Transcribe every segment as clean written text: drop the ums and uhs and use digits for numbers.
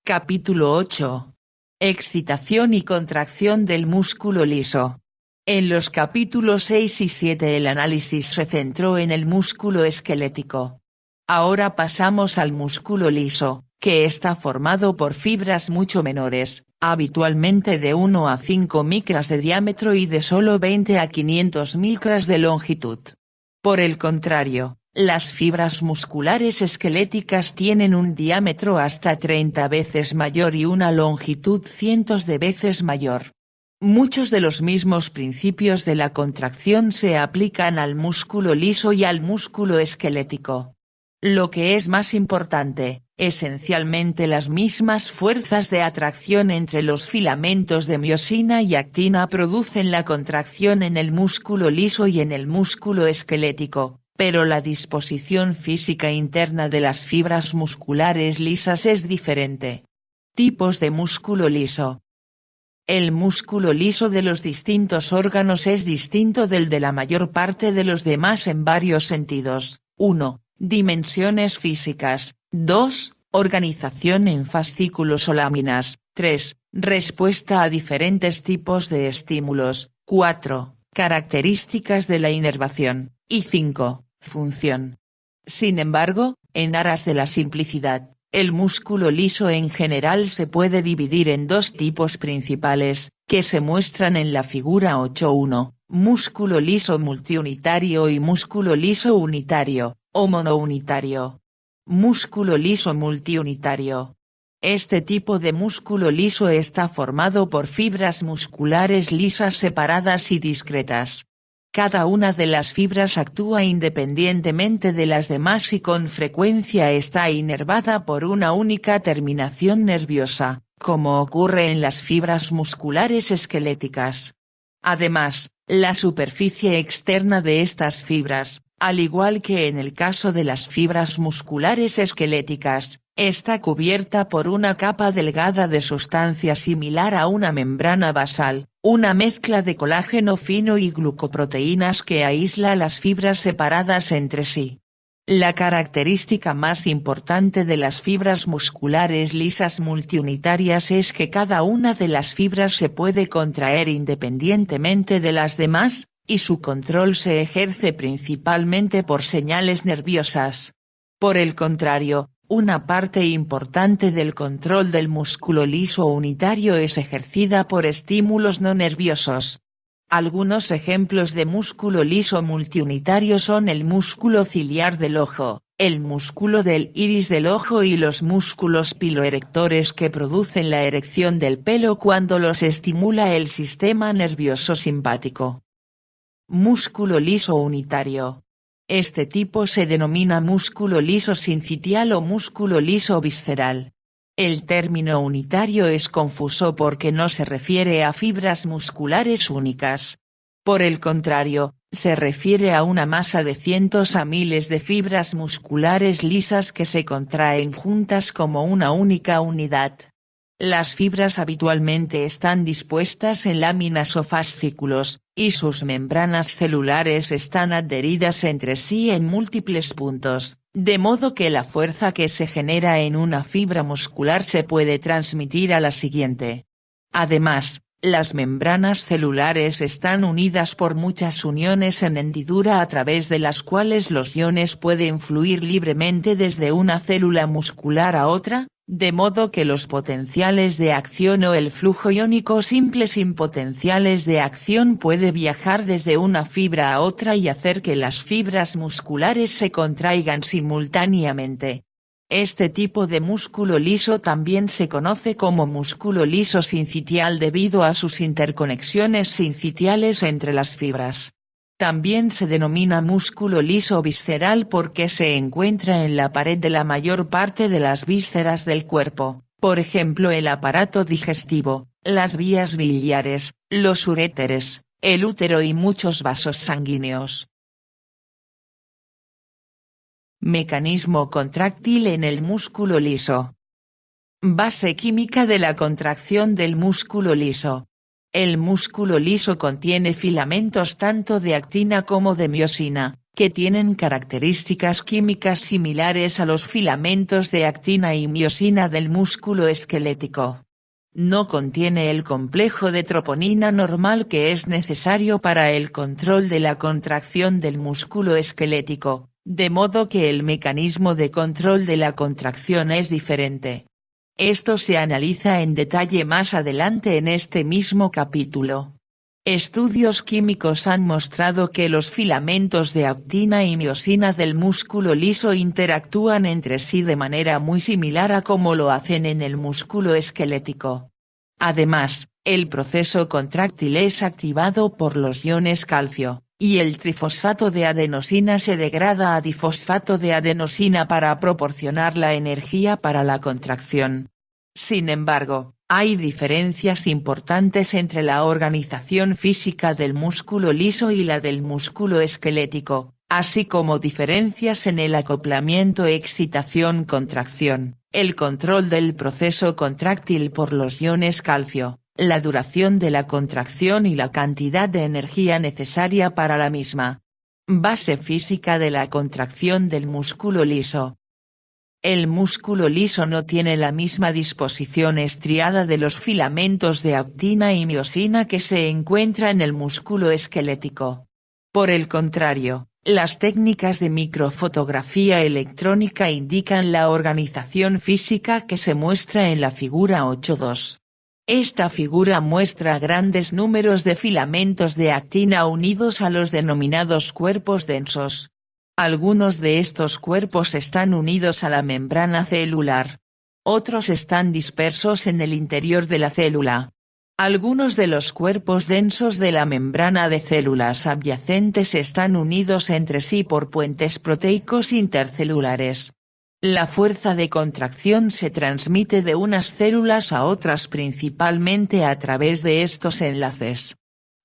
Capítulo 8. Excitación y contracción del músculo liso. En los capítulos 6 y 7 el análisis se centró en el músculo esquelético. Ahora pasamos al músculo liso, que está formado por fibras mucho menores, habitualmente de 1 a 5 micras de diámetro y de solo 20 a 500 micras de longitud. Por el contrario, las fibras musculares esqueléticas tienen un diámetro hasta 30 veces mayor y una longitud cientos de veces mayor. Muchos de los mismos principios de la contracción se aplican al músculo liso y al músculo esquelético. Lo que es más importante, esencialmente las mismas fuerzas de atracción entre los filamentos de miosina y actina producen la contracción en el músculo liso y en el músculo esquelético, pero la disposición física interna de las fibras musculares lisas es diferente. Tipos de músculo liso. El músculo liso de los distintos órganos es distinto del de la mayor parte de los demás en varios sentidos. 1. Dimensiones físicas. 2. Organización en fascículos o láminas. 3. Respuesta a diferentes tipos de estímulos. 4. Características de la inervación. Y 5. Función. Sin embargo, en aras de la simplicidad, el músculo liso en general se puede dividir en dos tipos principales, que se muestran en la figura 8.1, músculo liso multiunitario y músculo liso unitario, o monounitario. Músculo liso multiunitario. Este tipo de músculo liso está formado por fibras musculares lisas separadas y discretas. Cada una de las fibras actúa independientemente de las demás y con frecuencia está inervada por una única terminación nerviosa, como ocurre en las fibras musculares esqueléticas. Además, la superficie externa de estas fibras, al igual que en el caso de las fibras musculares esqueléticas, está cubierta por una capa delgada de sustancia similar a una membrana basal, una mezcla de colágeno fino y glucoproteínas que aísla las fibras separadas entre sí. La característica más importante de las fibras musculares lisas multiunitarias es que cada una de las fibras se puede contraer independientemente de las demás, y su control se ejerce principalmente por señales nerviosas. Por el contrario, una parte importante del control del músculo liso unitario es ejercida por estímulos no nerviosos. Algunos ejemplos de músculo liso multiunitario son el músculo ciliar del ojo, el músculo del iris del ojo y los músculos piloerectores que producen la erección del pelo cuando los estimula el sistema nervioso simpático. Músculo liso unitario. Este tipo se denomina músculo liso sincitial o músculo liso visceral. El término unitario es confuso porque no se refiere a fibras musculares únicas. Por el contrario, se refiere a una masa de cientos a miles de fibras musculares lisas que se contraen juntas como una única unidad. Las fibras habitualmente están dispuestas en láminas o fascículos, y sus membranas celulares están adheridas entre sí en múltiples puntos, de modo que la fuerza que se genera en una fibra muscular se puede transmitir a la siguiente. Además, las membranas celulares están unidas por muchas uniones en hendidura a través de las cuales los iones pueden fluir libremente desde una célula muscular a otra, de modo que los potenciales de acción o el flujo iónico simple sin potenciales de acción puede viajar desde una fibra a otra y hacer que las fibras musculares se contraigan simultáneamente. Este tipo de músculo liso también se conoce como músculo liso sincitial debido a sus interconexiones sincitiales entre las fibras. También se denomina músculo liso visceral porque se encuentra en la pared de la mayor parte de las vísceras del cuerpo, por ejemplo el aparato digestivo, las vías biliares, los uréteres, el útero y muchos vasos sanguíneos. Mecanismo contráctil en el músculo liso. Base química de la contracción del músculo liso. El músculo liso contiene filamentos tanto de actina como de miosina, que tienen características químicas similares a los filamentos de actina y miosina del músculo esquelético. No contiene el complejo de troponina normal que es necesario para el control de la contracción del músculo esquelético, de modo que el mecanismo de control de la contracción es diferente. Esto se analiza en detalle más adelante en este mismo capítulo. Estudios químicos han mostrado que los filamentos de actina y miosina del músculo liso interactúan entre sí de manera muy similar a como lo hacen en el músculo esquelético. Además, el proceso contráctil es activado por los iones calcio, y el trifosfato de adenosina se degrada a difosfato de adenosina para proporcionar la energía para la contracción. Sin embargo, hay diferencias importantes entre la organización física del músculo liso y la del músculo esquelético, así como diferencias en el acoplamiento excitación-contracción, el control del proceso contráctil por los iones calcio, la duración de la contracción y la cantidad de energía necesaria para la misma. Base física de la contracción del músculo liso. El músculo liso no tiene la misma disposición estriada de los filamentos de actina y miosina que se encuentra en el músculo esquelético. Por el contrario, las técnicas de microfotografía electrónica indican la organización física que se muestra en la figura 8.2. Esta figura muestra grandes números de filamentos de actina unidos a los denominados cuerpos densos. Algunos de estos cuerpos están unidos a la membrana celular. Otros están dispersos en el interior de la célula. Algunos de los cuerpos densos de la membrana de células adyacentes están unidos entre sí por puentes proteicos intercelulares. La fuerza de contracción se transmite de unas células a otras principalmente a través de estos enlaces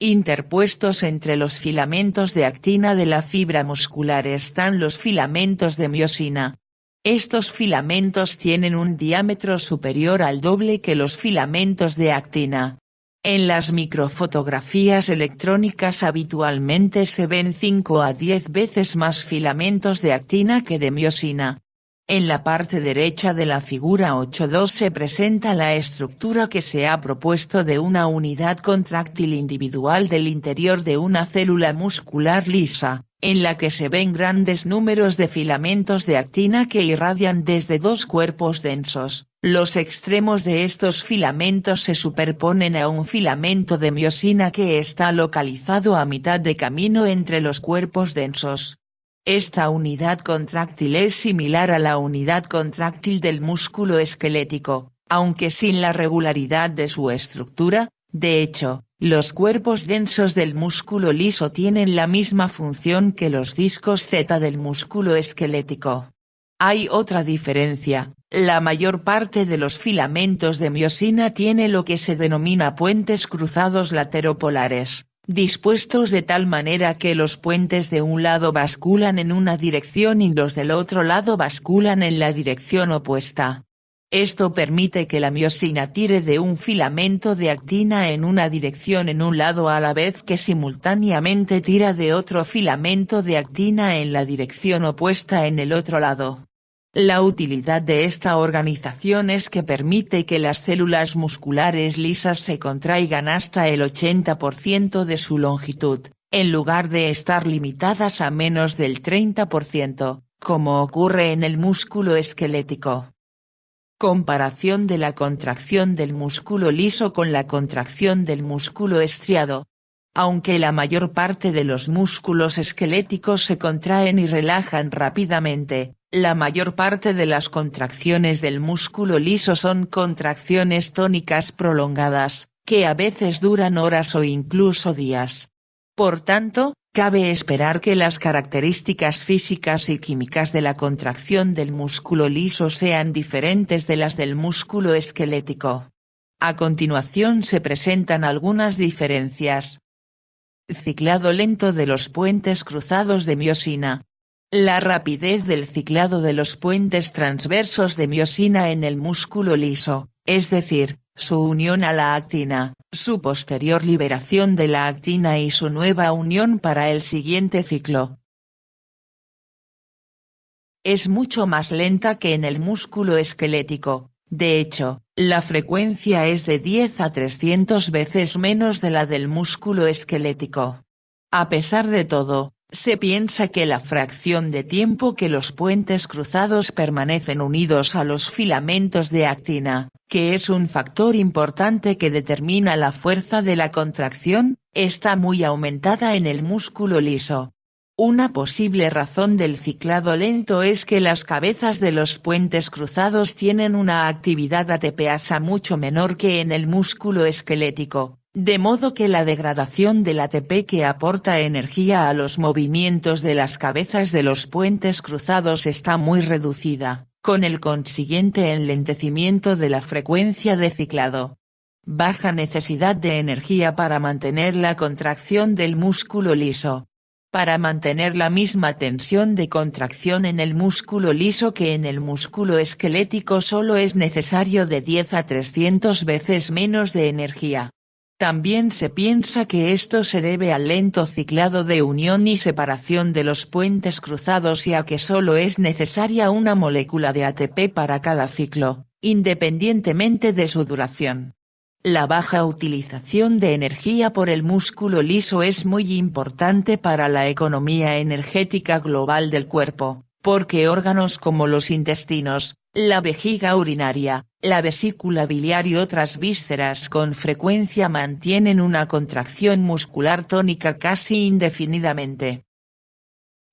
interpuestos entre los filamentos de actina de la fibra muscular están los filamentos de miosina. Estos filamentos tienen un diámetro superior al doble que los filamentos de actina. En las microfotografías electrónicas habitualmente se ven 5 a 10 veces más filamentos de actina que de miosina. En la parte derecha de la figura 8.2 se presenta la estructura que se ha propuesto de una unidad contráctil individual del interior de una célula muscular lisa, en la que se ven grandes números de filamentos de actina que irradian desde dos cuerpos densos. Los extremos de estos filamentos se superponen a un filamento de miosina que está localizado a mitad de camino entre los cuerpos densos. Esta unidad contráctil es similar a la unidad contráctil del músculo esquelético, aunque sin la regularidad de su estructura. De hecho, los cuerpos densos del músculo liso tienen la misma función que los discos Z del músculo esquelético. Hay otra diferencia: la mayor parte de los filamentos de miosina tiene lo que se denomina puentes cruzados lateropolares, dispuestos de tal manera que los puentes de un lado basculan en una dirección y los del otro lado basculan en la dirección opuesta. Esto permite que la miosina tire de un filamento de actina en una dirección en un lado a la vez que simultáneamente tira de otro filamento de actina en la dirección opuesta en el otro lado. La utilidad de esta organización es que permite que las células musculares lisas se contraigan hasta el 80% de su longitud, en lugar de estar limitadas a menos del 30%, como ocurre en el músculo esquelético. Comparación de la contracción del músculo liso con la contracción del músculo estriado. Aunque la mayor parte de los músculos esqueléticos se contraen y relajan rápidamente, la mayor parte de las contracciones del músculo liso son contracciones tónicas prolongadas, que a veces duran horas o incluso días. Por tanto, cabe esperar que las características físicas y químicas de la contracción del músculo liso sean diferentes de las del músculo esquelético. A continuación se presentan algunas diferencias. Ciclado lento de los puentes cruzados de miosina. La rapidez del ciclado de los puentes transversos de miosina en el músculo liso, es decir, su unión a la actina, su posterior liberación de la actina y su nueva unión para el siguiente ciclo. Es mucho más lenta que en el músculo esquelético, de hecho, la frecuencia es de 10 a 300 veces menos de la del músculo esquelético. A pesar de todo, se piensa que la fracción de tiempo que los puentes cruzados permanecen unidos a los filamentos de actina, que es un factor importante que determina la fuerza de la contracción, está muy aumentada en el músculo liso. Una posible razón del ciclado lento es que las cabezas de los puentes cruzados tienen una actividad ATPasa mucho menor que en el músculo esquelético, de modo que la degradación del ATP que aporta energía a los movimientos de las cabezas de los puentes cruzados está muy reducida, con el consiguiente enlentecimiento de la frecuencia de ciclado. Baja necesidad de energía para mantener la contracción del músculo liso. Para mantener la misma tensión de contracción en el músculo liso que en el músculo esquelético solo es necesario de 10 a 300 veces menos de energía. También se piensa que esto se debe al lento ciclado de unión y separación de los puentes cruzados y a que solo es necesaria una molécula de ATP para cada ciclo, independientemente de su duración. La baja utilización de energía por el músculo liso es muy importante para la economía energética global del cuerpo, porque órganos como los intestinos, la vejiga urinaria, la vesícula biliar y otras vísceras con frecuencia mantienen una contracción muscular tónica casi indefinidamente.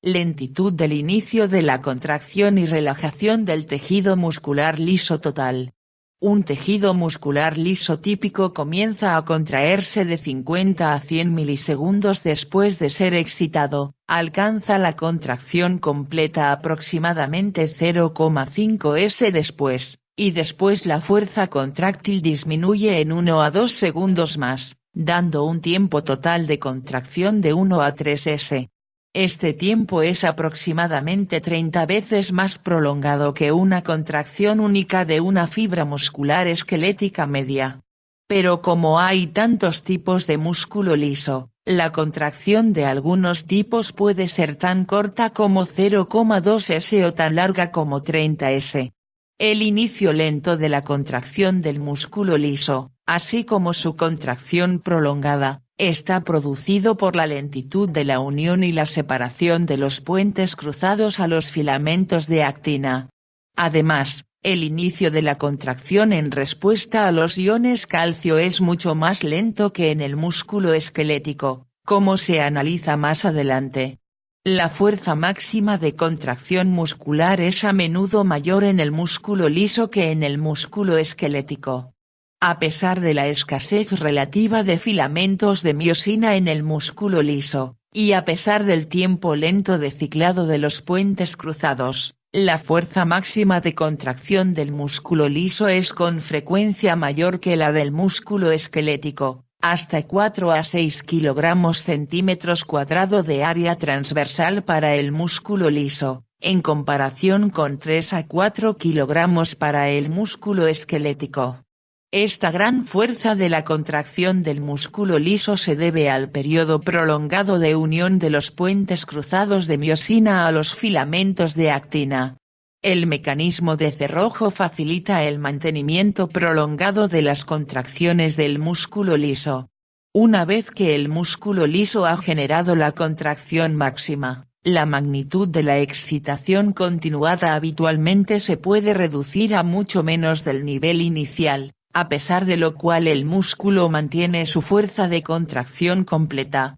Lentitud del inicio de la contracción y relajación del tejido muscular liso total. Un tejido muscular liso típico comienza a contraerse de 50 a 100 milisegundos después de ser excitado, alcanza la contracción completa aproximadamente 0,5 s después, y después la fuerza contráctil disminuye en 1 a 2 segundos más, dando un tiempo total de contracción de 1 a 3 s. Este tiempo es aproximadamente 30 veces más prolongado que una contracción única de una fibra muscular esquelética media. Pero como hay tantos tipos de músculo liso, la contracción de algunos tipos puede ser tan corta como 0,2 s o tan larga como 30 s. El inicio lento de la contracción del músculo liso, así como su contracción prolongada, está producido por la lentitud de la unión y la separación de los puentes cruzados a los filamentos de actina. Además, el inicio de la contracción en respuesta a los iones calcio es mucho más lento que en el músculo esquelético, como se analiza más adelante. La fuerza máxima de contracción muscular es a menudo mayor en el músculo liso que en el músculo esquelético. A pesar de la escasez relativa de filamentos de miosina en el músculo liso, y a pesar del tiempo lento de ciclado de los puentes cruzados, la fuerza máxima de contracción del músculo liso es con frecuencia mayor que la del músculo esquelético, hasta 4 a 6 kg/cm² de área transversal para el músculo liso, en comparación con 3 a 4 kg para el músculo esquelético. Esta gran fuerza de la contracción del músculo liso se debe al periodo prolongado de unión de los puentes cruzados de miosina a los filamentos de actina. El mecanismo de cerrojo facilita el mantenimiento prolongado de las contracciones del músculo liso. Una vez que el músculo liso ha generado la contracción máxima, la magnitud de la excitación continuada habitualmente se puede reducir a mucho menos del nivel inicial, a pesar de lo cual el músculo mantiene su fuerza de contracción completa.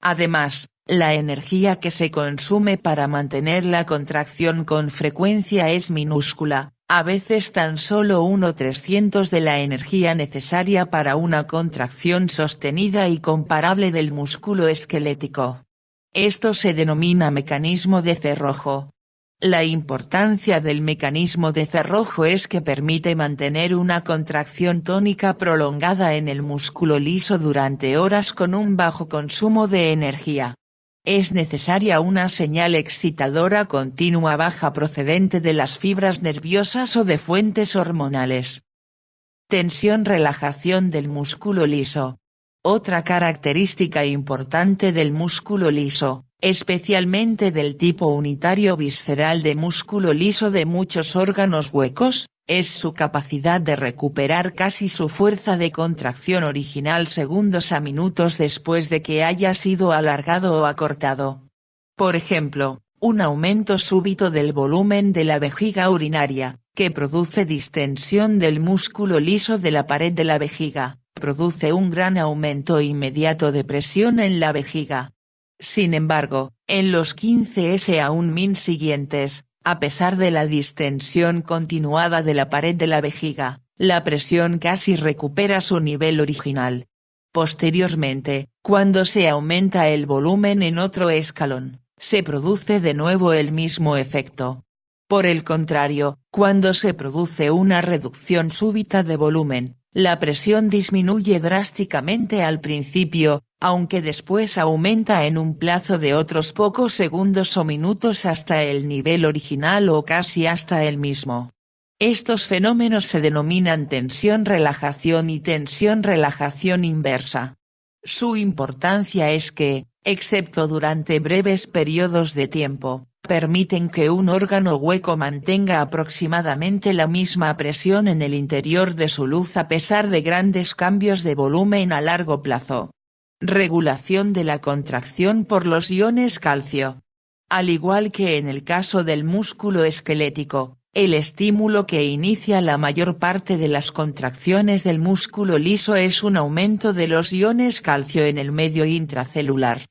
Además, la energía que se consume para mantener la contracción con frecuencia es minúscula, a veces tan solo 1/300 de la energía necesaria para una contracción sostenida y comparable del músculo esquelético. Esto se denomina mecanismo de cerrojo. La importancia del mecanismo de cerrojo es que permite mantener una contracción tónica prolongada en el músculo liso durante horas con un bajo consumo de energía. Es necesaria una señal excitadora continua baja procedente de las fibras nerviosas o de fuentes hormonales. Tensión-relajación del músculo liso. Otra característica importante del músculo liso, especialmente del tipo unitario visceral de músculo liso de muchos órganos huecos, es su capacidad de recuperar casi su fuerza de contracción original segundos a minutos después de que haya sido alargado o acortado. Por ejemplo, un aumento súbito del volumen de la vejiga urinaria, que produce distensión del músculo liso de la pared de la vejiga, produce un gran aumento inmediato de presión en la vejiga. Sin embargo, en los 15 a 1 min siguientes, a pesar de la distensión continuada de la pared de la vejiga, la presión casi recupera su nivel original. Posteriormente, cuando se aumenta el volumen en otro escalón, se produce de nuevo el mismo efecto. Por el contrario, cuando se produce una reducción súbita de volumen, la presión disminuye drásticamente al principio, aunque después aumenta en un plazo de otros pocos segundos o minutos hasta el nivel original o casi hasta el mismo. Estos fenómenos se denominan tensión-relajación y tensión-relajación inversa. Su importancia es que, excepto durante breves periodos de tiempo, permiten que un órgano hueco mantenga aproximadamente la misma presión en el interior de su luz a pesar de grandes cambios de volumen a largo plazo. Regulación de la contracción por los iones calcio. Al igual que en el caso del músculo esquelético, el estímulo que inicia la mayor parte de las contracciones del músculo liso es un aumento de los iones calcio en el medio intracelular.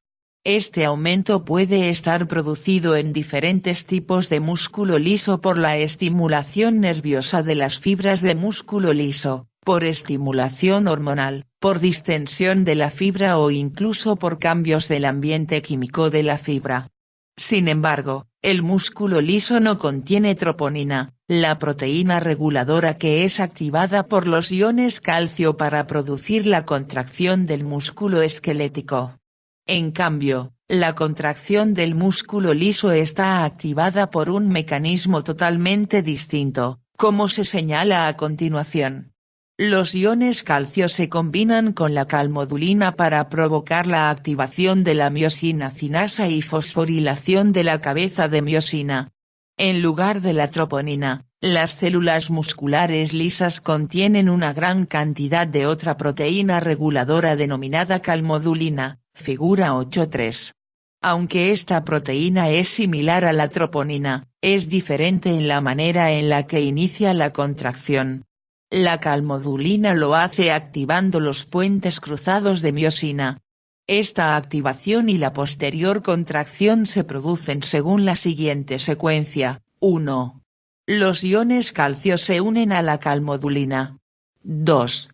Este aumento puede estar producido en diferentes tipos de músculo liso por la estimulación nerviosa de las fibras de músculo liso, por estimulación hormonal, por distensión de la fibra o incluso por cambios del ambiente químico de la fibra. Sin embargo, el músculo liso no contiene troponina, la proteína reguladora que es activada por los iones calcio para producir la contracción del músculo esquelético. En cambio, la contracción del músculo liso está activada por un mecanismo totalmente distinto, como se señala a continuación. Los iones calcio se combinan con la calmodulina para provocar la activación de la miosina cinasa y fosforilación de la cabeza de miosina. En lugar de la troponina, las células musculares lisas contienen una gran cantidad de otra proteína reguladora denominada calmodulina, figura 8.3. Aunque esta proteína es similar a la troponina, es diferente en la manera en la que inicia la contracción. La calmodulina lo hace activando los puentes cruzados de miosina. Esta activación y la posterior contracción se producen según la siguiente secuencia: 1. Los iones calcio se unen a la calmodulina. 2.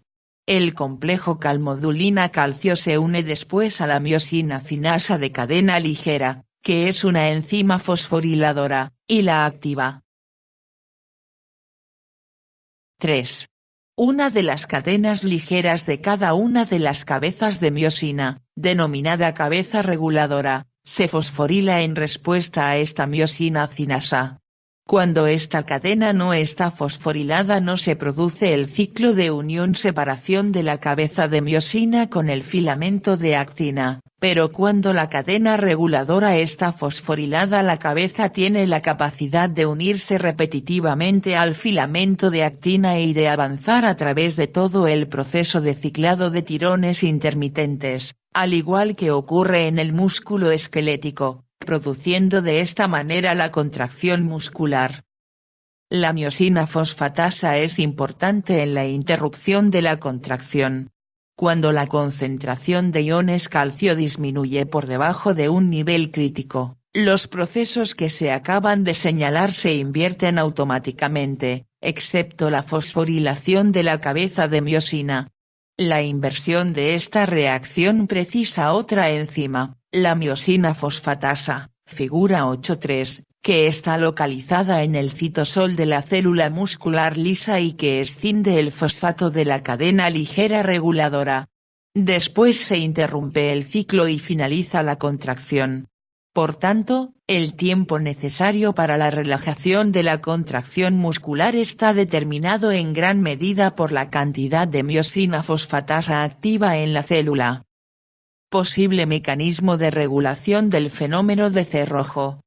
El complejo calmodulina-calcio se une después a la miosina cinasa de cadena ligera, que es una enzima fosforiladora, y la activa. 3. Una de las cadenas ligeras de cada una de las cabezas de miosina, denominada cabeza reguladora, se fosforila en respuesta a esta miosina cinasa. Cuando esta cadena no está fosforilada no se produce el ciclo de unión-separación de la cabeza de miosina con el filamento de actina, pero cuando la cadena reguladora está fosforilada la cabeza tiene la capacidad de unirse repetitivamente al filamento de actina y de avanzar a través de todo el proceso de ciclado de tirones intermitentes, al igual que ocurre en el músculo esquelético, produciendo de esta manera la contracción muscular. La miosina fosfatasa es importante en la interrupción de la contracción. Cuando la concentración de iones calcio disminuye por debajo de un nivel crítico, los procesos que se acaban de señalar se invierten automáticamente, excepto la fosforilación de la cabeza de miosina. La inversión de esta reacción precisa otra enzima, la miosina fosfatasa, figura 8.3, que está localizada en el citosol de la célula muscular lisa y que escinde el fosfato de la cadena ligera reguladora. Después se interrumpe el ciclo y finaliza la contracción. Por tanto, el tiempo necesario para la relajación de la contracción muscular está determinado en gran medida por la cantidad de miosina fosfatasa activa en la célula. Posible mecanismo de regulación del fenómeno de cerrojo.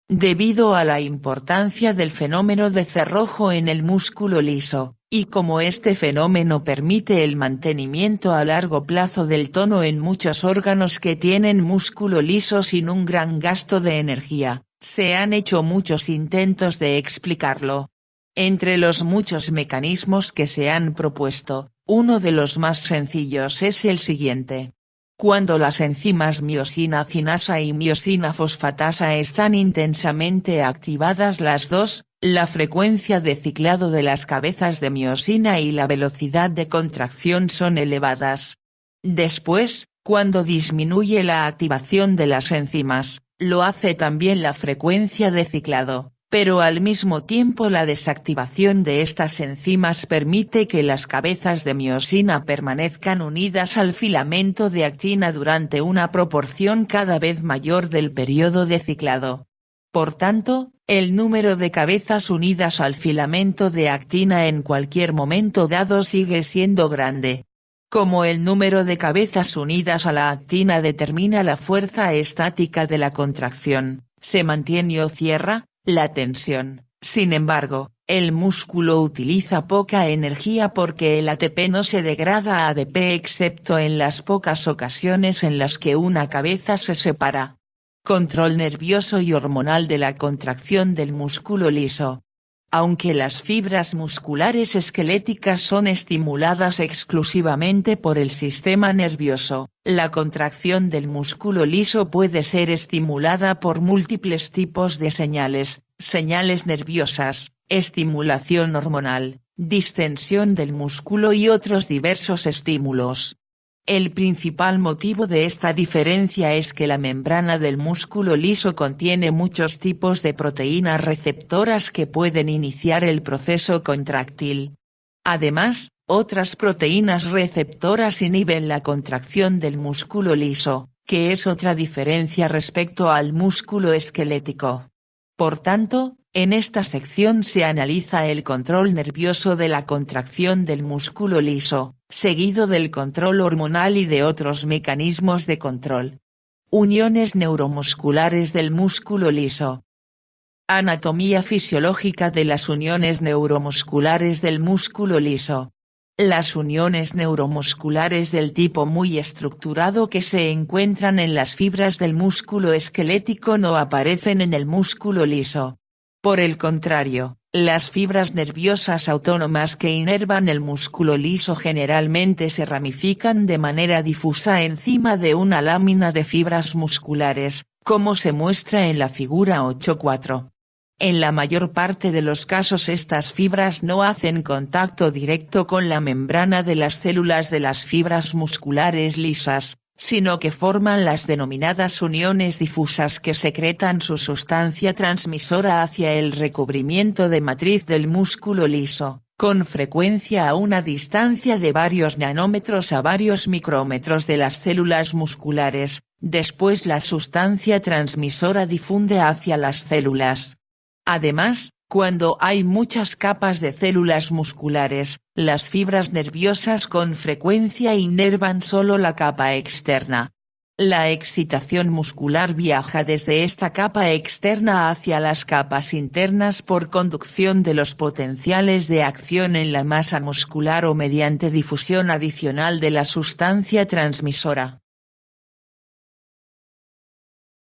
Debido a la importancia del fenómeno de cerrojo en el músculo liso, y como este fenómeno permite el mantenimiento a largo plazo del tono en muchos órganos que tienen músculo liso sin un gran gasto de energía, se han hecho muchos intentos de explicarlo. Entre los muchos mecanismos que se han propuesto, uno de los más sencillos es el siguiente. Cuando las enzimas miosina cinasa y miosina fosfatasa están intensamente activadas las dos, la frecuencia de ciclado de las cabezas de miosina y la velocidad de contracción son elevadas. Después, cuando disminuye la activación de las enzimas, lo hace también la frecuencia de ciclado, pero al mismo tiempo la desactivación de estas enzimas permite que las cabezas de miosina permanezcan unidas al filamento de actina durante una proporción cada vez mayor del periodo de ciclado. Por tanto, el número de cabezas unidas al filamento de actina en cualquier momento dado sigue siendo grande. Como el número de cabezas unidas a la actina determina la fuerza estática de la contracción, se mantiene o cierra la tensión. Sin embargo, el músculo utiliza poca energía porque el ATP no se degrada a ADP excepto en las pocas ocasiones en las que una cabeza se separa. Control nervioso y hormonal de la contracción del músculo liso. Aunque las fibras musculares esqueléticas son estimuladas exclusivamente por el sistema nervioso, la contracción del músculo liso puede ser estimulada por múltiples tipos de señales nerviosas, estimulación hormonal, distensión del músculo y otros diversos estímulos. El principal motivo de esta diferencia es que la membrana del músculo liso contiene muchos tipos de proteínas receptoras que pueden iniciar el proceso contráctil. Además, otras proteínas receptoras inhiben la contracción del músculo liso, que es otra diferencia respecto al músculo esquelético. Por tanto, en esta sección se analiza el control nervioso de la contracción del músculo liso, seguido del control hormonal y de otros mecanismos de control. Uniones neuromusculares del músculo liso. Anatomía fisiológica de las uniones neuromusculares del músculo liso. Las uniones neuromusculares del tipo muy estructurado que se encuentran en las fibras del músculo esquelético no aparecen en el músculo liso. Por el contrario, las fibras nerviosas autónomas que inervan el músculo liso generalmente se ramifican de manera difusa encima de una lámina de fibras musculares, como se muestra en la figura 8.4. En la mayor parte de los casos estas fibras no hacen contacto directo con la membrana de las células de las fibras musculares lisas, sino que forman las denominadas uniones difusas que secretan su sustancia transmisora hacia el recubrimiento de matriz del músculo liso, con frecuencia a una distancia de varios nanómetros a varios micrómetros de las células musculares. Después la sustancia transmisora difunde hacia las células. Además, cuando hay muchas capas de células musculares, las fibras nerviosas con frecuencia inervan solo la capa externa. La excitación muscular viaja desde esta capa externa hacia las capas internas por conducción de los potenciales de acción en la masa muscular o mediante difusión adicional de la sustancia transmisora.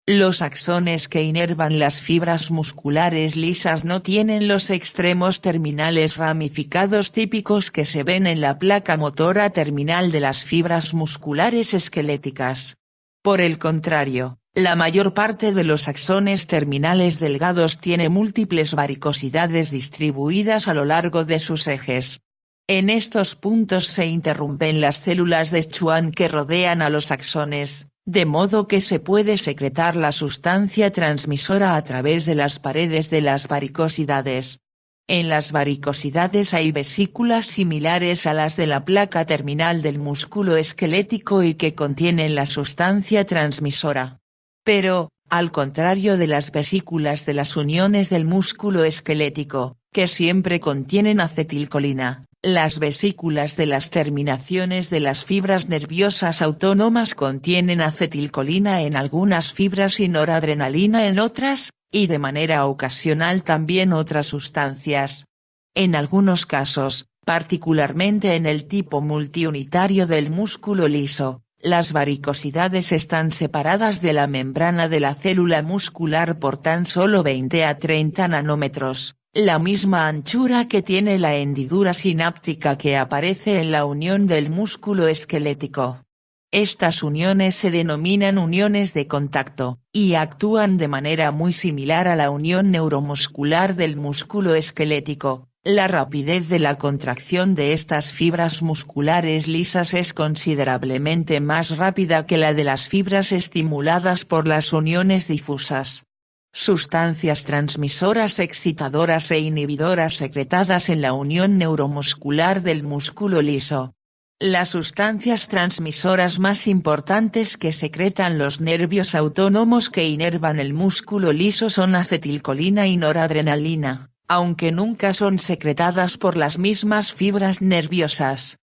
Los axones que inervan las fibras musculares lisas no tienen los extremos terminales ramificados típicos que se ven en la placa motora terminal de las fibras musculares esqueléticas. Por el contrario, la mayor parte de los axones terminales delgados tiene múltiples varicosidades distribuidas a lo largo de sus ejes. En estos puntos se interrumpen las células de Schwann que rodean a los axones, de modo que se puede secretar la sustancia transmisora a través de las paredes de las varicosidades. En las varicosidades hay vesículas similares a las de la placa terminal del músculo esquelético y que contienen la sustancia transmisora. Pero, al contrario de las vesículas de las uniones del músculo esquelético, que siempre contienen acetilcolina, Las vesículas de las terminaciones de las fibras nerviosas autónomas contienen acetilcolina en algunas fibras y noradrenalina en otras, y de manera ocasional también otras sustancias. En algunos casos, particularmente en el tipo multiunitario del músculo liso, las varicosidades están separadas de la membrana de la célula muscular por tan solo 20 a 30 nanómetros, la misma anchura que tiene la hendidura sináptica que aparece en la unión del músculo esquelético. Estas uniones se denominan uniones de contacto, y actúan de manera muy similar a la unión neuromuscular del músculo esquelético. La rapidez de la contracción de estas fibras musculares lisas es considerablemente más rápida que la de las fibras estimuladas por las uniones difusas. Sustancias transmisoras excitadoras e inhibidoras secretadas en la unión neuromuscular del músculo liso. Las sustancias transmisoras más importantes que secretan los nervios autónomos que inervan el músculo liso son acetilcolina y noradrenalina, aunque nunca son secretadas por las mismas fibras nerviosas.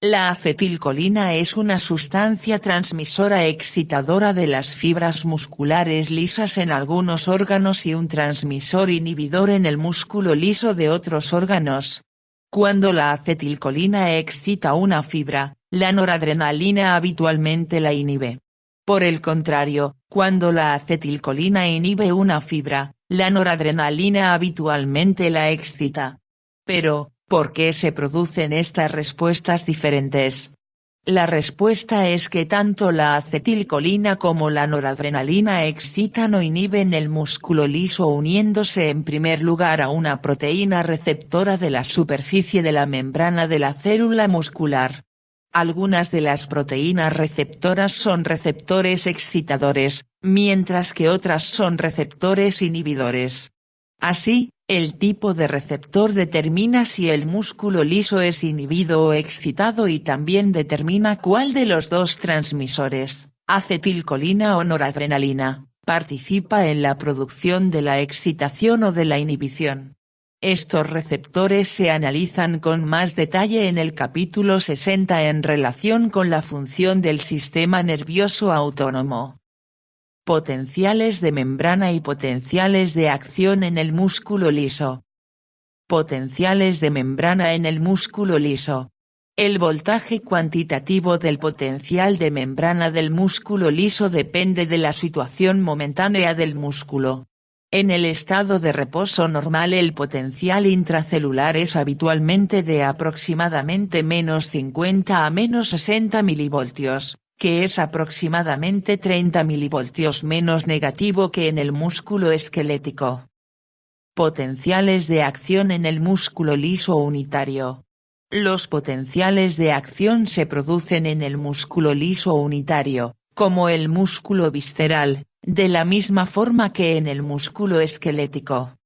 La acetilcolina es una sustancia transmisora excitadora de las fibras musculares lisas en algunos órganos y un transmisor inhibidor en el músculo liso de otros órganos. Cuando la acetilcolina excita una fibra, la noradrenalina habitualmente la inhibe. Por el contrario, cuando la acetilcolina inhibe una fibra, la noradrenalina habitualmente la excita. Pero, ¿por qué se producen estas respuestas diferentes? La respuesta es que tanto la acetilcolina como la noradrenalina excitan o inhiben el músculo liso uniéndose en primer lugar a una proteína receptora de la superficie de la membrana de la célula muscular. Algunas de las proteínas receptoras son receptores excitadores, mientras que otras son receptores inhibidores. Así, el tipo de receptor determina si el músculo liso es inhibido o excitado y también determina cuál de los dos transmisores, acetilcolina o noradrenalina, participa en la producción de la excitación o de la inhibición. Estos receptores se analizan con más detalle en el capítulo 60 en relación con la función del sistema nervioso autónomo. Potenciales de membrana y potenciales de acción en el músculo liso. Potenciales de membrana en el músculo liso. El voltaje cuantitativo del potencial de membrana del músculo liso depende de la situación momentánea del músculo. En el estado de reposo normal el potencial intracelular es habitualmente de aproximadamente -50 a -60 milivoltios, que es aproximadamente 30 milivoltios menos negativo que en el músculo esquelético. Potenciales de acción en el músculo liso unitario. Los potenciales de acción se producen en el músculo liso unitario, como el músculo visceral, de la misma forma que en el músculo esquelético.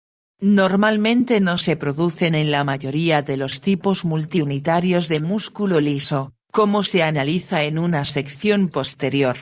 Normalmente no se producen en la mayoría de los tipos multiunitarios de músculo liso, como se analiza en una sección posterior.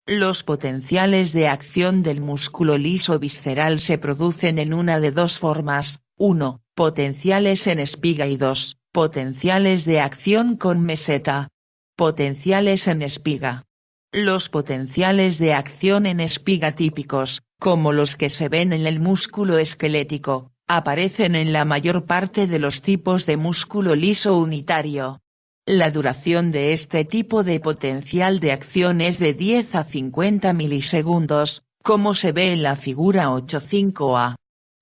Los potenciales de acción del músculo liso visceral se producen en una de dos formas: 1, potenciales en espiga y 2, potenciales de acción con meseta. Potenciales en espiga. Los potenciales de acción en espiga típicos, como los que se ven en el músculo esquelético, aparecen en la mayor parte de los tipos de músculo liso unitario. La duración de este tipo de potencial de acción es de 10 a 50 milisegundos, como se ve en la figura 8.5a.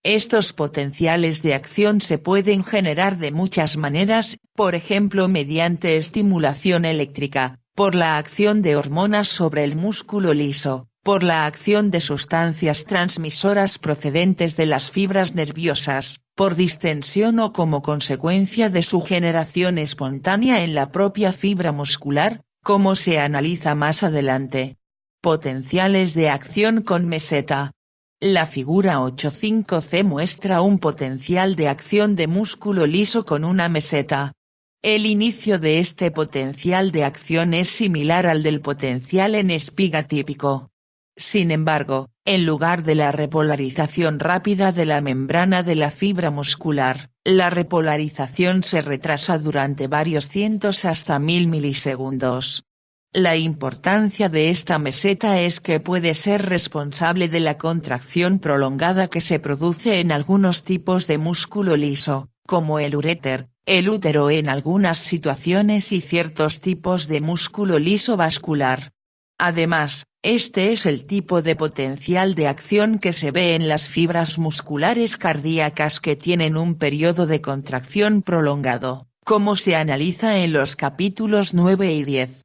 Estos potenciales de acción se pueden generar de muchas maneras, por ejemplo mediante estimulación eléctrica, por la acción de hormonas sobre el músculo liso, por la acción de sustancias transmisoras procedentes de las fibras nerviosas, por distensión o como consecuencia de su generación espontánea en la propia fibra muscular, como se analiza más adelante. Potenciales de acción con meseta. La figura 8.5c muestra un potencial de acción de músculo liso con una meseta. El inicio de este potencial de acción es similar al del potencial en espiga típico. Sin embargo, en lugar de la repolarización rápida de la membrana de la fibra muscular, La repolarización se retrasa durante varios cientos hasta 1000 milisegundos. La importancia de esta meseta es que puede ser responsable de la contracción prolongada que se produce en algunos tipos de músculo liso, como el uréter, el útero en algunas situaciones y ciertos tipos de músculo liso vascular. Además, este es el tipo de potencial de acción que se ve en las fibras musculares cardíacas que tienen un periodo de contracción prolongado, como se analiza en los capítulos 9 y 10.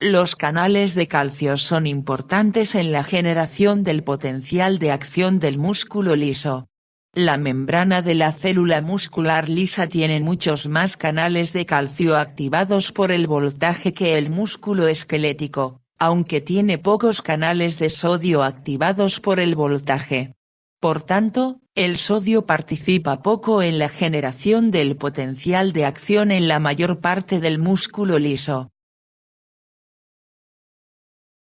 Los canales de calcio son importantes en la generación del potencial de acción del músculo liso. La membrana de la célula muscular lisa tiene muchos más canales de calcio activados por el voltaje que el músculo esquelético, aunque tiene pocos canales de sodio activados por el voltaje. Por tanto, el sodio participa poco en la generación del potencial de acción en la mayor parte del músculo liso.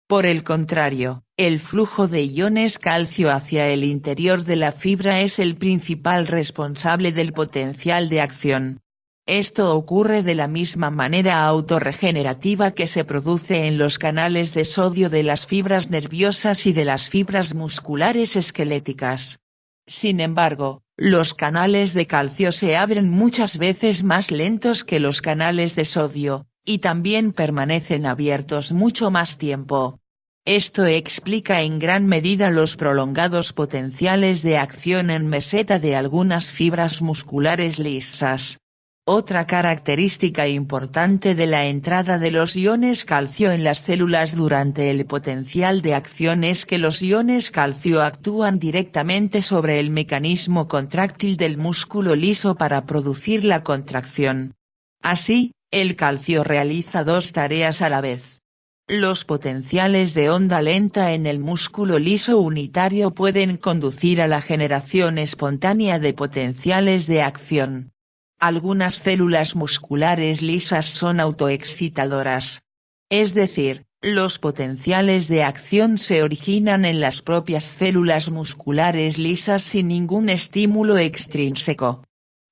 Por el contrario, el flujo de iones calcio hacia el interior de la fibra es el principal responsable del potencial de acción. Esto ocurre de la misma manera autorregenerativa que se produce en los canales de sodio de las fibras nerviosas y de las fibras musculares esqueléticas. Sin embargo, los canales de calcio se abren muchas veces más lentos que los canales de sodio, y también permanecen abiertos mucho más tiempo. Esto explica en gran medida los prolongados potenciales de acción en meseta de algunas fibras musculares lisas. Otra característica importante de la entrada de los iones calcio en las células durante el potencial de acción es que los iones calcio actúan directamente sobre el mecanismo contráctil del músculo liso para producir la contracción. Así, el calcio realiza dos tareas a la vez. Los potenciales de onda lenta en el músculo liso unitario pueden conducir a la generación espontánea de potenciales de acción. Algunas células musculares lisas son autoexcitadoras. Es decir, los potenciales de acción se originan en las propias células musculares lisas sin ningún estímulo extrínseco.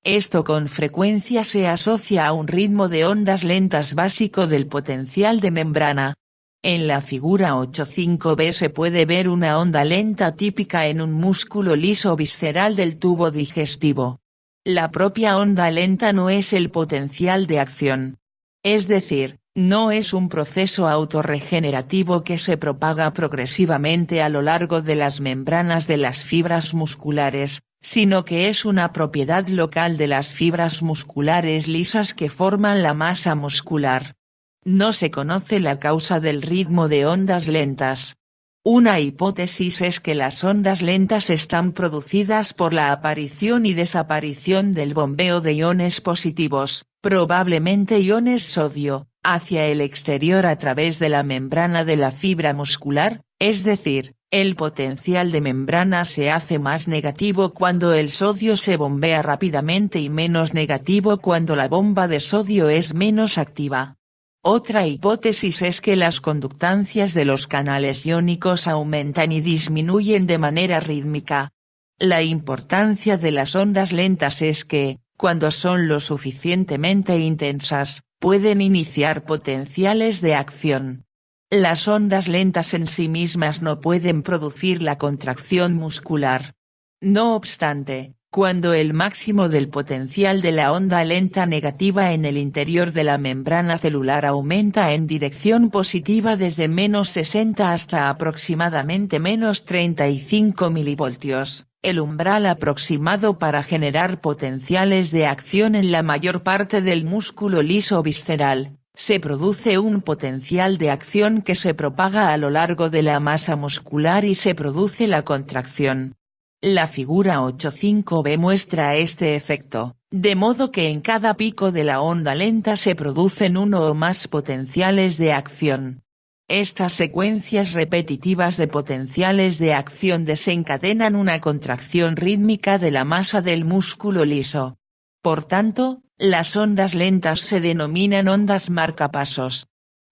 Esto con frecuencia se asocia a un ritmo de ondas lentas básico del potencial de membrana. En la figura 8.5b se puede ver una onda lenta típica en un músculo liso visceral del tubo digestivo. La propia onda lenta no es el potencial de acción. Es decir, no es un proceso autorregenerativo que se propaga progresivamente a lo largo de las membranas de las fibras musculares, sino que es una propiedad local de las fibras musculares lisas que forman la masa muscular. No se conoce la causa del ritmo de ondas lentas. Una hipótesis es que las ondas lentas están producidas por la aparición y desaparición del bombeo de iones positivos, probablemente iones sodio, hacia el exterior a través de la membrana de la fibra muscular, es decir, el potencial de membrana se hace más negativo cuando el sodio se bombea rápidamente y menos negativo cuando la bomba de sodio es menos activa. Otra hipótesis es que las conductancias de los canales iónicos aumentan y disminuyen de manera rítmica. La importancia de las ondas lentas es que, cuando son lo suficientemente intensas, pueden iniciar potenciales de acción. Las ondas lentas en sí mismas no pueden producir la contracción muscular. No obstante, cuando el máximo del potencial de la onda lenta negativa en el interior de la membrana celular aumenta en dirección positiva desde -60 hasta aproximadamente -35 milivoltios, el umbral aproximado para generar potenciales de acción en la mayor parte del músculo liso visceral, se produce un potencial de acción que se propaga a lo largo de la masa muscular y se produce la contracción. La figura 8.5b muestra este efecto, de modo que en cada pico de la onda lenta se producen uno o más potenciales de acción. Estas secuencias repetitivas de potenciales de acción desencadenan una contracción rítmica de la masa del músculo liso. Por tanto, las ondas lentas se denominan ondas marcapasos.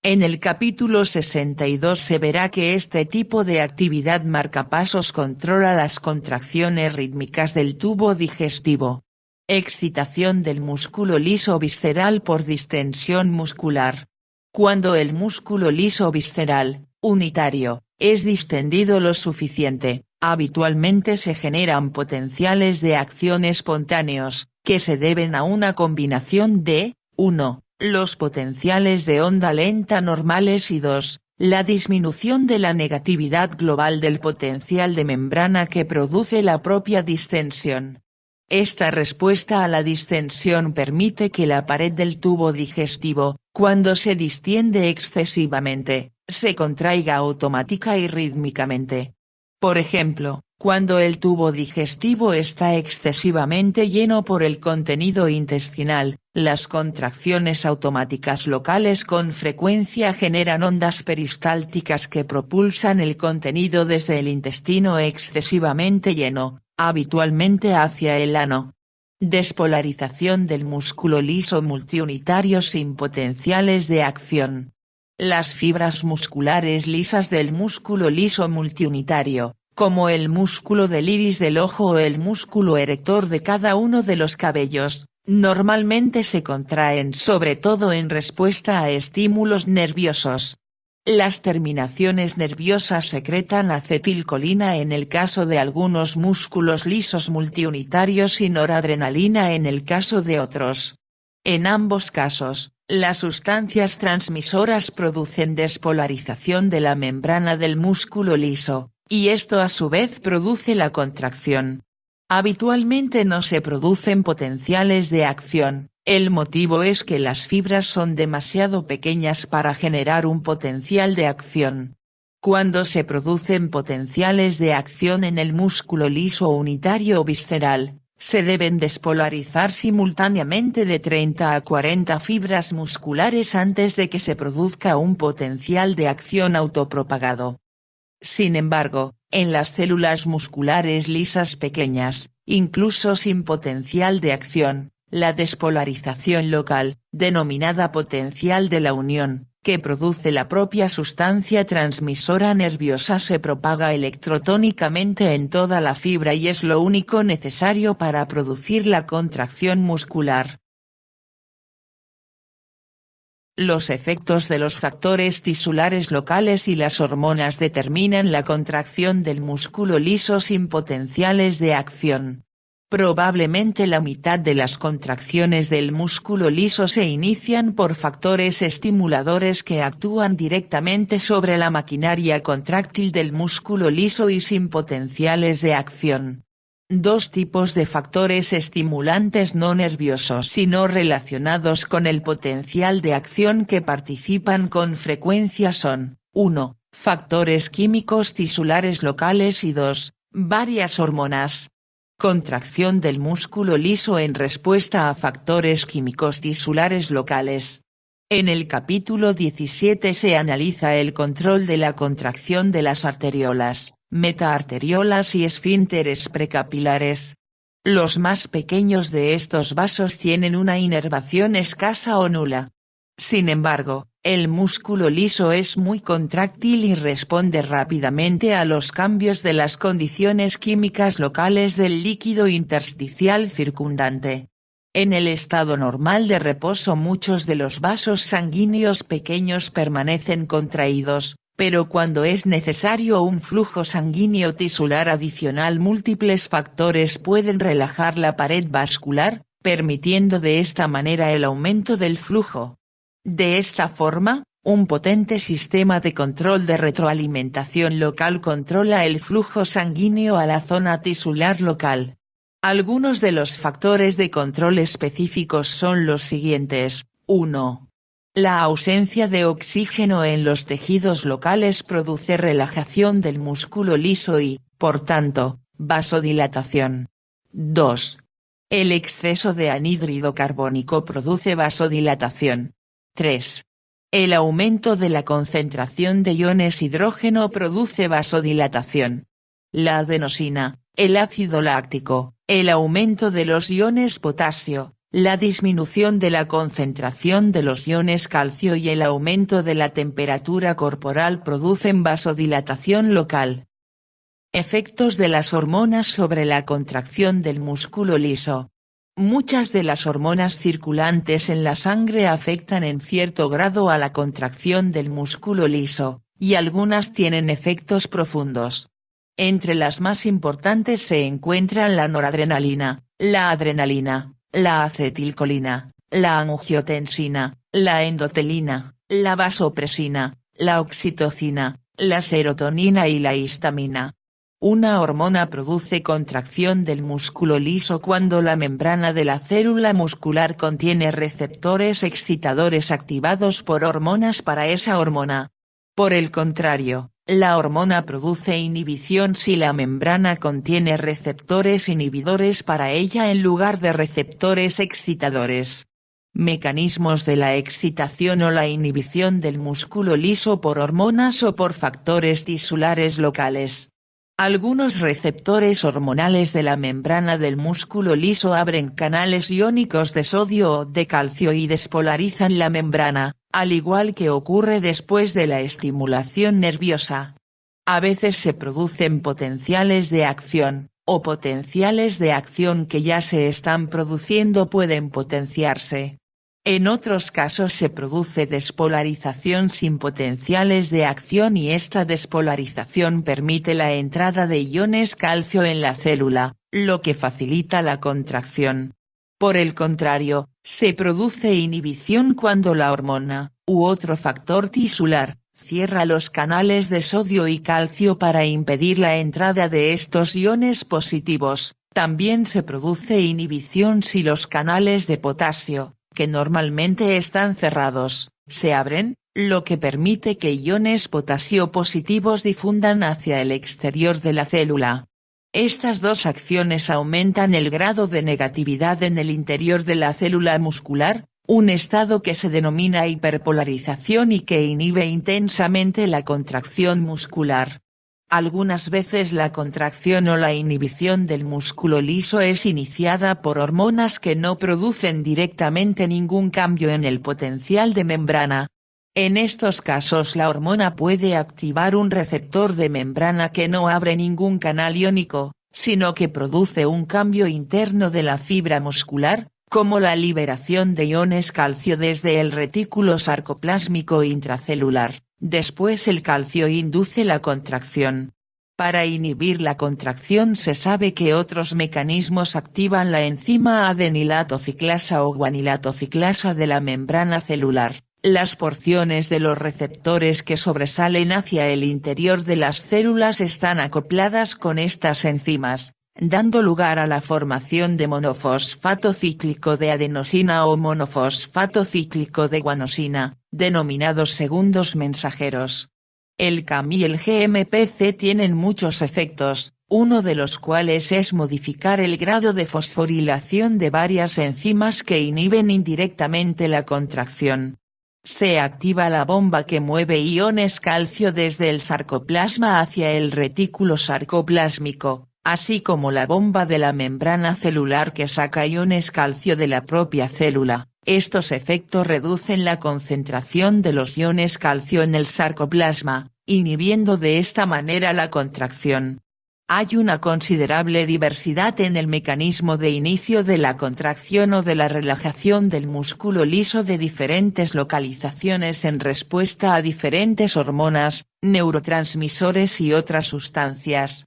En el capítulo 62 se verá que este tipo de actividad marcapasos controla las contracciones rítmicas del tubo digestivo. Excitación del músculo liso visceral por distensión muscular. Cuando el músculo liso visceral, unitario, es distendido lo suficiente, habitualmente se generan potenciales de acción espontáneos, que se deben a una combinación de, 1. Los potenciales de onda lenta normales y 2. La disminución de la negatividad global del potencial de membrana que produce la propia distensión. Esta respuesta a la distensión permite que la pared del tubo digestivo, cuando se distiende excesivamente, se contraiga automática y rítmicamente. Por ejemplo, cuando el tubo digestivo está excesivamente lleno por el contenido intestinal, las contracciones automáticas locales con frecuencia generan ondas peristálticas que propulsan el contenido desde el intestino excesivamente lleno, habitualmente hacia el ano. Despolarización del músculo liso multiunitario sin potenciales de acción. Las fibras musculares lisas del músculo liso multiunitario, como el músculo del iris del ojo o el músculo erector de cada uno de los cabellos, normalmente se contraen sobre todo en respuesta a estímulos nerviosos. Las terminaciones nerviosas secretan acetilcolina en el caso de algunos músculos lisos multiunitarios y noradrenalina en el caso de otros. En ambos casos, las sustancias transmisoras producen despolarización de la membrana del músculo liso, y esto a su vez produce la contracción. Habitualmente no se producen potenciales de acción. El motivo es que las fibras son demasiado pequeñas para generar un potencial de acción. Cuando se producen potenciales de acción en el músculo liso unitario o visceral, se deben despolarizar simultáneamente de 30 a 40 fibras musculares antes de que se produzca un potencial de acción autopropagado. Sin embargo, en las células musculares lisas pequeñas, incluso sin potencial de acción, la despolarización local, denominada potencial de la unión, que produce la propia sustancia transmisora nerviosa se propaga electrotónicamente en toda la fibra y es lo único necesario para producir la contracción muscular. Los efectos de los factores tisulares locales y las hormonas determinan la contracción del músculo liso sin potenciales de acción. Probablemente la mitad de las contracciones del músculo liso se inician por factores estimuladores que actúan directamente sobre la maquinaria contráctil del músculo liso y sin potenciales de acción. Dos tipos de factores estimulantes no nerviosos y no relacionados con el potencial de acción que participan con frecuencia son, 1. Factores químicos tisulares locales y 2. Varias hormonas. Contracción del músculo liso en respuesta a factores químicos tisulares locales. En el capítulo 17 se analiza el control de la contracción de las arteriolas, metaarteriolas y esfínteres precapilares. Los más pequeños de estos vasos tienen una inervación escasa o nula. Sin embargo, el músculo liso es muy contráctil y responde rápidamente a los cambios de las condiciones químicas locales del líquido intersticial circundante. En el estado normal de reposo muchos de los vasos sanguíneos pequeños permanecen contraídos, pero cuando es necesario un flujo sanguíneo tisular adicional múltiples factores pueden relajar la pared vascular, permitiendo de esta manera el aumento del flujo. De esta forma, un potente sistema de control de retroalimentación local controla el flujo sanguíneo a la zona tisular local. Algunos de los factores de control específicos son los siguientes: 1. La ausencia de oxígeno en los tejidos locales produce relajación del músculo liso y, por tanto, vasodilatación. 2. El exceso de anhídrido carbónico produce vasodilatación. 3. El aumento de la concentración de iones hidrógeno produce vasodilatación. La adenosina, el ácido láctico, el aumento de los iones potasio, la disminución de la concentración de los iones calcio y el aumento de la temperatura corporal producen vasodilatación local. Efectos de las hormonas sobre la contracción del músculo liso. Muchas de las hormonas circulantes en la sangre afectan en cierto grado a la contracción del músculo liso, y algunas tienen efectos profundos. Entre las más importantes se encuentran la noradrenalina, la adrenalina, la acetilcolina, la angiotensina, la endotelina, la vasopresina, la oxitocina, la serotonina y la histamina. Una hormona produce contracción del músculo liso cuando la membrana de la célula muscular contiene receptores excitadores activados por hormonas para esa hormona. Por el contrario, la hormona produce inhibición si la membrana contiene receptores inhibidores para ella en lugar de receptores excitadores. Mecanismos de la excitación o la inhibición del músculo liso por hormonas o por factores tisulares locales. Algunos receptores hormonales de la membrana del músculo liso abren canales iónicos de sodio o de calcio y despolarizan la membrana, al igual que ocurre después de la estimulación nerviosa. A veces se producen potenciales de acción, o potenciales de acción que ya se están produciendo pueden potenciarse. En otros casos se produce despolarización sin potenciales de acción y esta despolarización permite la entrada de iones calcio en la célula, lo que facilita la contracción. Por el contrario, se produce inhibición cuando la hormona, u otro factor tisular, cierra los canales de sodio y calcio para impedir la entrada de estos iones positivos. También se produce inhibición si los canales de potasio, que normalmente están cerrados, se abren, lo que permite que iones potasio positivos difundan hacia el exterior de la célula. Estas dos acciones aumentan el grado de negatividad en el interior de la célula muscular, un estado que se denomina hiperpolarización y que inhibe intensamente la contracción muscular. Algunas veces la contracción o la inhibición del músculo liso es iniciada por hormonas que no producen directamente ningún cambio en el potencial de membrana. En estos casos la hormona puede activar un receptor de membrana que no abre ningún canal iónico, sino que produce un cambio interno de la fibra muscular, como la liberación de iones calcio desde el retículo sarcoplásmico intracelular. Después el calcio induce la contracción. Para inhibir la contracción se sabe que otros mecanismos activan la enzima adenilato ciclasa o guanilato ciclasa de la membrana celular. Las porciones de los receptores que sobresalen hacia el interior de las células están acopladas con estas enzimas, dando lugar a la formación de monofosfato cíclico de adenosina o monofosfato cíclico de guanosina, denominados segundos mensajeros. El CAM y el GMPC tienen muchos efectos, uno de los cuales es modificar el grado de fosforilación de varias enzimas que inhiben indirectamente la contracción. Se activa la bomba que mueve iones calcio desde el sarcoplasma hacia el retículo sarcoplásmico, así como la bomba de la membrana celular que saca iones calcio de la propia célula. Estos efectos reducen la concentración de los iones calcio en el sarcoplasma, inhibiendo de esta manera la contracción. Hay una considerable diversidad en el mecanismo de inicio de la contracción o de la relajación del músculo liso de diferentes localizaciones en respuesta a diferentes hormonas, neurotransmisores y otras sustancias.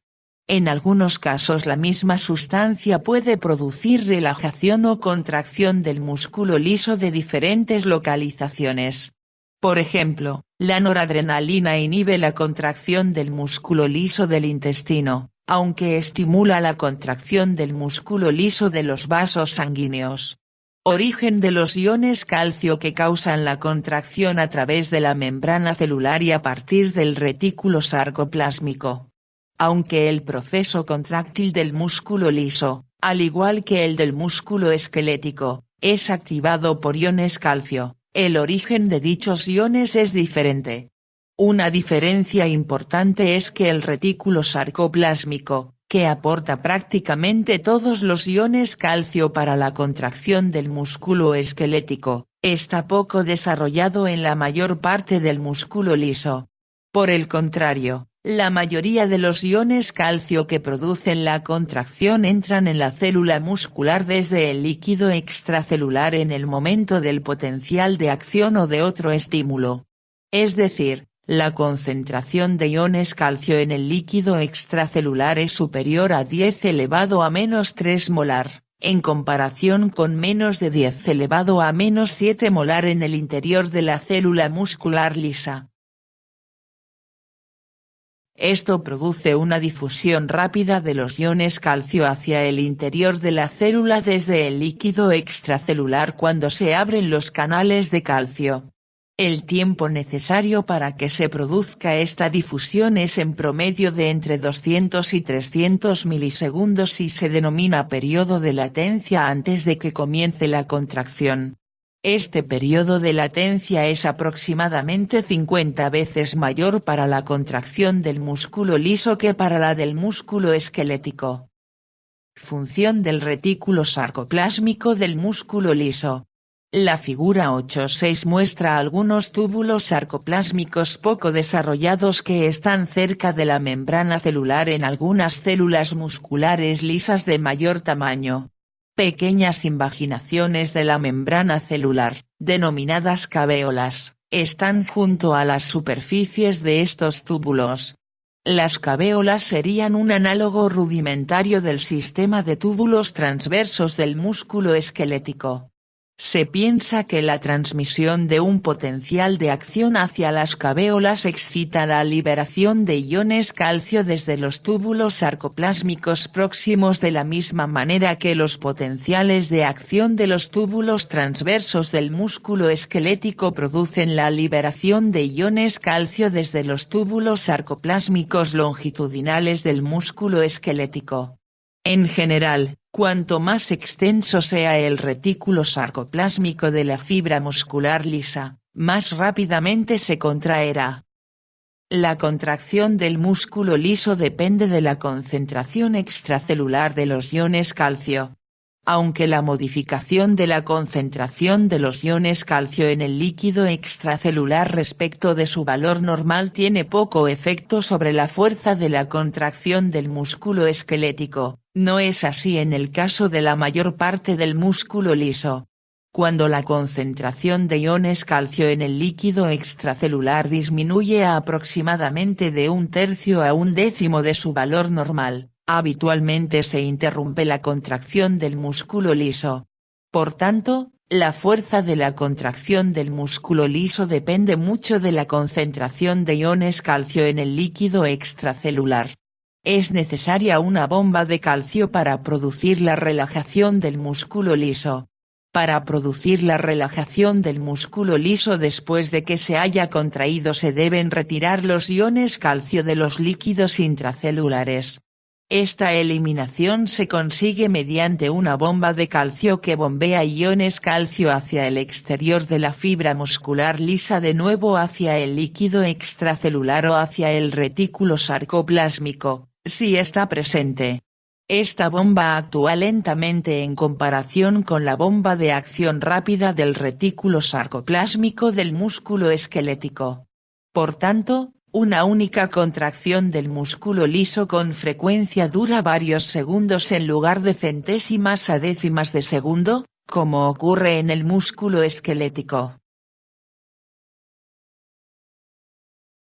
En algunos casos la misma sustancia puede producir relajación o contracción del músculo liso de diferentes localizaciones. Por ejemplo, la noradrenalina inhibe la contracción del músculo liso del intestino, aunque estimula la contracción del músculo liso de los vasos sanguíneos. Origen de los iones calcio que causan la contracción a través de la membrana celular y a partir del retículo sarcoplásmico. Aunque el proceso contráctil del músculo liso, al igual que el del músculo esquelético, es activado por iones calcio, el origen de dichos iones es diferente. Una diferencia importante es que el retículo sarcoplásmico, que aporta prácticamente todos los iones calcio para la contracción del músculo esquelético, está poco desarrollado en la mayor parte del músculo liso. Por el contrario, La mayoría de los iones calcio que producen la contracción entran en la célula muscular desde el líquido extracelular en el momento del potencial de acción o de otro estímulo. Es decir, la concentración de iones calcio en el líquido extracelular es superior a 10 elevado a menos 3 molar, en comparación con menos de 10 elevado a menos 7 molar en el interior de la célula muscular lisa. Esto produce una difusión rápida de los iones calcio hacia el interior de la célula desde el líquido extracelular cuando se abren los canales de calcio. El tiempo necesario para que se produzca esta difusión es en promedio de entre 200 y 300 milisegundos y se denomina periodo de latencia antes de que comience la contracción. Este periodo de latencia es aproximadamente 50 veces mayor para la contracción del músculo liso que para la del músculo esquelético. Función del retículo sarcoplásmico del músculo liso. La figura 8.6 muestra algunos túbulos sarcoplásmicos poco desarrollados que están cerca de la membrana celular en algunas células musculares lisas de mayor tamaño. Pequeñas invaginaciones de la membrana celular, denominadas cavéolas, están junto a las superficies de estos túbulos. Las cavéolas serían un análogo rudimentario del sistema de túbulos transversos del músculo esquelético. Se piensa que la transmisión de un potencial de acción hacia las cavéolas excita la liberación de iones calcio desde los túbulos sarcoplásmicos próximos de la misma manera que los potenciales de acción de los túbulos transversos del músculo esquelético producen la liberación de iones calcio desde los túbulos sarcoplásmicos longitudinales del músculo esquelético. En general, cuanto más extenso sea el retículo sarcoplásmico de la fibra muscular lisa, más rápidamente se contraerá. La contracción del músculo liso depende de la concentración extracelular de los iones calcio. Aunque la modificación de la concentración de los iones calcio en el líquido extracelular respecto de su valor normal tiene poco efecto sobre la fuerza de la contracción del músculo esquelético, no es así en el caso de la mayor parte del músculo liso. Cuando la concentración de iones calcio en el líquido extracelular disminuye a aproximadamente de 1/3 a 1/10 de su valor normal, habitualmente se interrumpe la contracción del músculo liso. Por tanto, la fuerza de la contracción del músculo liso depende mucho de la concentración de iones calcio en el líquido extracelular. Es necesaria una bomba de calcio para producir la relajación del músculo liso. Para producir la relajación del músculo liso después de que se haya contraído se deben retirar los iones calcio de los líquidos intracelulares. Esta eliminación se consigue mediante una bomba de calcio que bombea iones calcio hacia el exterior de la fibra muscular lisa de nuevo hacia el líquido extracelular o hacia el retículo sarcoplásmico, si está presente. Esta bomba actúa lentamente en comparación con la bomba de acción rápida del retículo sarcoplásmico del músculo esquelético. Por tanto, una única contracción del músculo liso con frecuencia dura varios segundos en lugar de centésimas a décimas de segundo, como ocurre en el músculo esquelético.